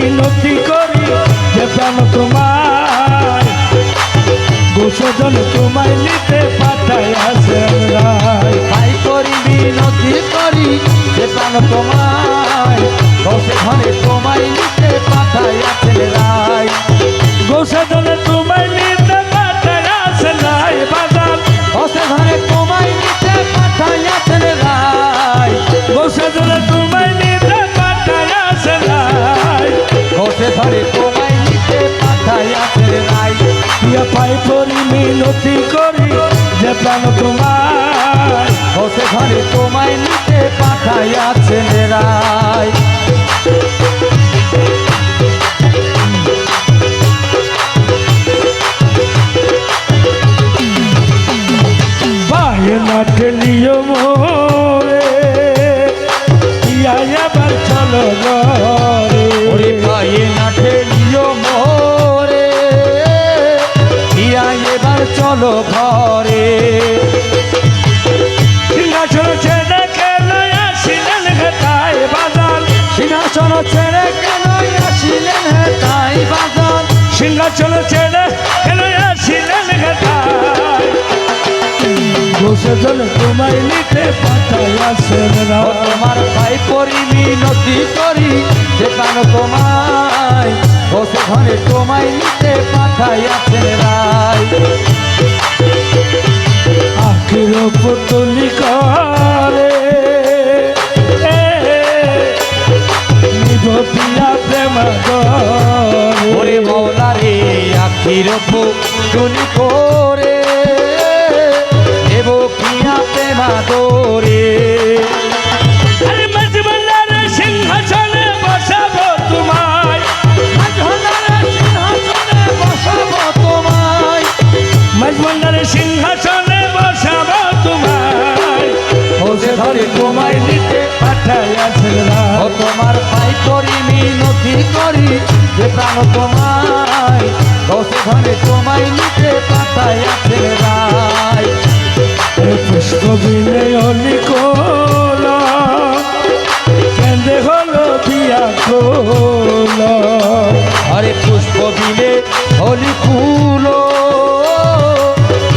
মিনতি করি যে প্রাণ তোমায় গোসজন তোমায় নিতে পাঠাইয়াছেন রায়। ভাই করি বিনতি করি যে প্রাণ তোমায় বসে ঘরে তোমায় নিতে পাঠাইয়াছেন রায়। গোসজন তোমায় নিতে পাঠাইয়াছেন রায় বাজার বসে ঘরে তোমায় নিতে পাঠাইয়াছেন রায়। গোসজন তোমায় নিতে পাঠাইয়াছেন রায়। বসে ঘরে তোমায় নিতে পাঠাইয়াছেন রায়। প্রিয়া পাই করি মিনতি করি যে প্রাণ তোমায় বসে ঘরে তোমায় নিতে পাঠাইয়াছেন রায়। পায়ে না ঠেলিও মোরে প্রিয়া এবার চলো ঘরে। ওরে পায়ে না ঠেলিও মোরে প্রিয়া এবার চলো ঘরে। সিংহাসন ছেড়ে কেন আসিলেন হেতায় বাজার সিংহাসন ছেড়ে কেন আসিলেন তাই বাজার। সিংহাসন ছেড়ে কেন আসিলেন হেতায় গোসজন তোমায় নিতে পাঠাইয়াছেন ও রায়। তোমার ভাই পরি মিনতি করি যে প্রাণ তোমায় বসে ঘরে তোমায় নিতে পাঠাইয়াছেন রায়। আখির পুতুলি করে নিব প্রিয়া প্রেম ওরে মৌলা রে আখির পুতুলি করে দেব প্রিয়া প্রেমা দোরে। মজবন্দারে সিংহাসনে বসাবো তোমায় সিংহাসনে বসাবো তোমায়। মজবন্দারে সিংহাসনে বসাবো তোমায় বসে ঘরে তোমায় নিতে পাঠাইয়াছেন ও রায়। তোমার ভাই করি মিনতি করি যে প্রাণ তোমায় বসে ঘরে তোমায় নিতে পাঠাইয়াছেন রায়। পুষ্প বিনয়নি কোল কেন্দে হলো বিয়া কোল। আরে পুষ্প বিলে হলি ফুলো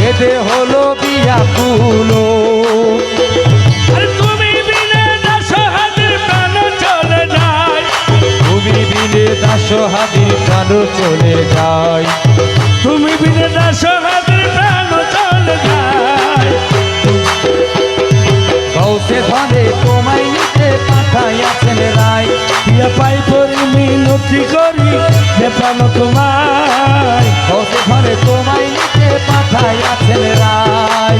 এদে হলো বিয়া ফুলো। আরে তুমি বিনে দাস হাতের প্রাণ চলে যায়। তুমি বিলে দাস হাদির প্রাণ চলে যায়। তুমি বিনে দাস হাতের প্রাণ চলে যায়। বসে ঘরে তোমায় নিতে পাঠাইয়াছেন রায়। প্রিয়া পাই পরি মিনতি করি যে প্রাণ তোমায় বসে ঘরে তোমায় নিতে পাঠাইয়াছেন রায়।